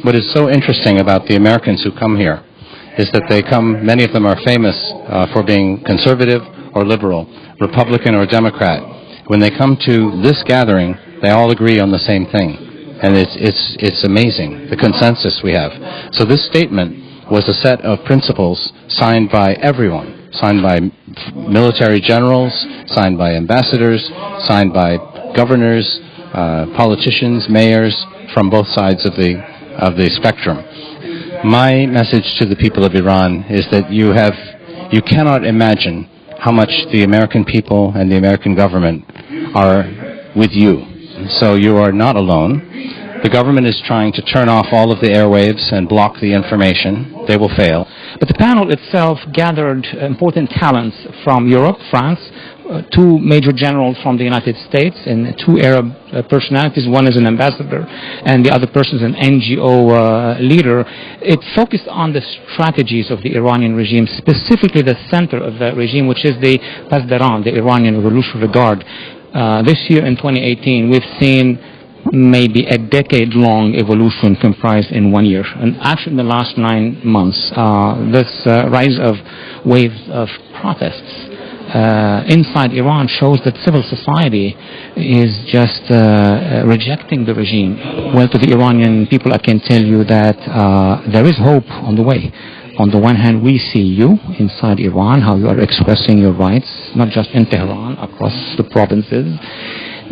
what is so interesting about the Americans who come here is that they come, many of them are famous for being conservative or liberal, Republican or Democrat. When they come to this gathering, they all agree on the same thing. And it's amazing, the consensus we have. So this statement was a set of principles signed by everyone, signed by military generals, signed by ambassadors, signed by governors, politicians, mayors from both sides of the spectrum. My message to the people of Iran is that you cannot imagine how much the American people and the American government are with you. So you are not alone. The government is trying to turn off all of the airwaves and block the information. They will fail. But the panel itself gathered important talents from Europe, France, two major generals from the United States, and two Arab personalities. One is an ambassador, and the other person is an NGO leader. It focused on the strategies of the Iranian regime, specifically the center of the regime, which is the Pasdaran, the Iranian Revolutionary Guard. This year in 2018, we've seen maybe a decade-long evolution comprised in 1 year. And actually in the last 9 months, this rise of waves of protests inside Iran shows that civil society is just rejecting the regime. Well, to the Iranian people, I can tell you that there is hope on the way. On the one hand, we see you inside Iran, how you are expressing your rights, not just in Tehran, across the provinces.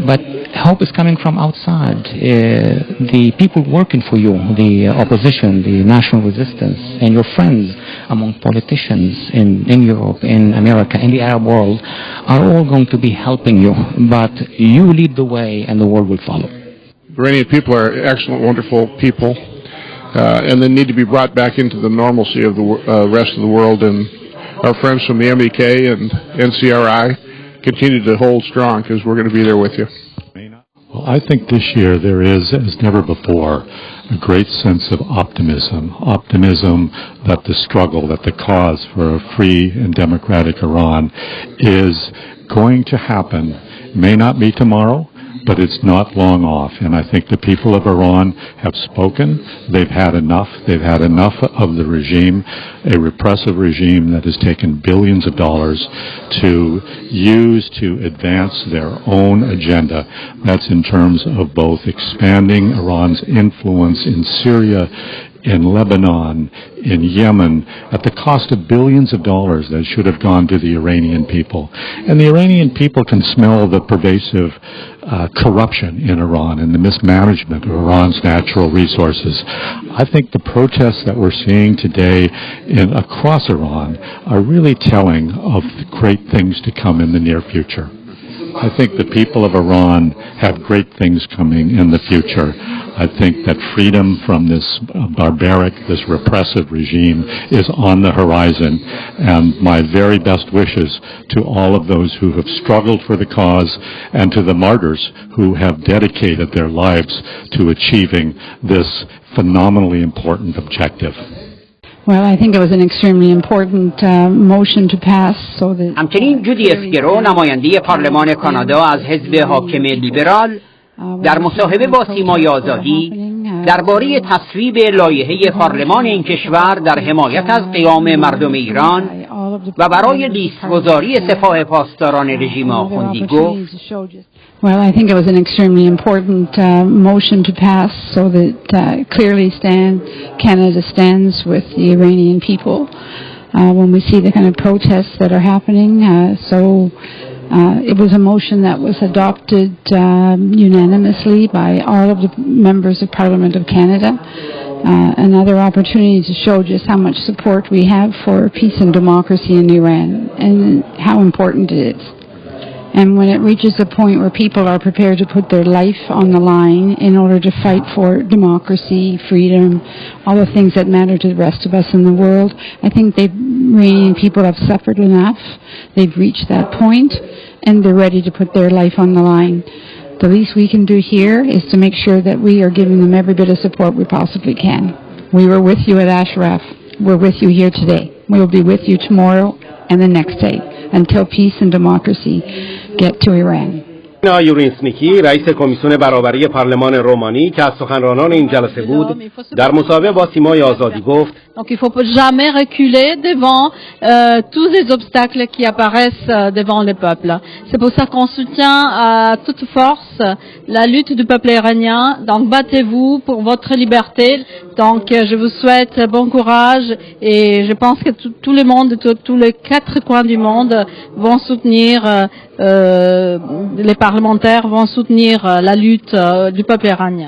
But hope is coming from outside. The people working for you, the opposition, the national resistance, and your friends among politicians in Europe, in America, in the Arab world, are all going to be helping you. But you lead the way and the world will follow. Iranian people are excellent, wonderful people, and they need to be brought back into the normalcy of the rest of the world. And our friends from the MEK and NCRI continue to hold strong, because we're going to be there with you. Well, I think this year there is, as never before, a great sense of optimism that the struggle, that the cause for a free and democratic Iran is going to happen. It may not be tomorrow, but it's not long off. And I think the people of Iran have spoken. They've had enough. They've had enough of the regime, a repressive regime that has taken billions of dollars to use to advance their own agenda. That's in terms of both expanding Iran's influence in Syria, in Lebanon, in Yemen, at the cost of billions of dollars that should have gone to the Iranian people. And the Iranian people can smell the pervasive corruption in Iran and the mismanagement of Iran's natural resources. I think the protests that we're seeing today across Iran are really telling of great things to come in the near future. I think the people of Iran have great things coming in the future. I think that freedom from this barbaric, this repressive regime is on the horizon, and my very best wishes to all of those who have struggled for the cause and to the martyrs who have dedicated their lives to achieving this phenomenally important objective. Well, I think it was an extremely important motion to pass so that همچنین جودی اسکرو نماینده پارلمان کانادا از حزب حاکم لیبرال در مصاحبه با سیمای آزادی درباره تصویب لایحه پارلمان این کشور در حمایت از قیام مردم ایران و برای لیست‌گذاری سپاه پاسداران رژیم آخوندی گفت Well, I think it was an extremely important motion to pass so that clearly Canada stands with the Iranian people when we see the kind of protests that are happening. It was a motion that was adopted unanimously by all of the members of Parliament of Canada. Another opportunity to show just how much support we have for peace and democracy in Iran and how important it is. And when it reaches a point where people are prepared to put their life on the line in order to fight for democracy, freedom, all the things that matter to the rest of us in the world, I think the Iranian people have suffered enough. They've reached that point, and they're ready to put their life on the line. The least we can do here is to make sure that we are giving them every bit of support we possibly can. We were with you at Ashraf. We're with you here today. We will be with you tomorrow and the next day until peace and democracy get to Iran. یورین سمیکی رئیس کمیسیون برابری پارلمان رومانی که از سخنرانان این جلسه بود در مصاحبه با سیمای آزادی گفت Donc il ne faut jamais reculer devant tous les obstacles qui apparaissent devant le peuple. C'est pour ça qu'on soutient à toute force la lutte du peuple iranien. Donc battez-vous pour votre liberté. Donc je vous souhaite bon courage et je pense que tout le monde, tous les 4 coins du monde vont soutenir, les parlementaires vont soutenir la lutte du peuple iranien.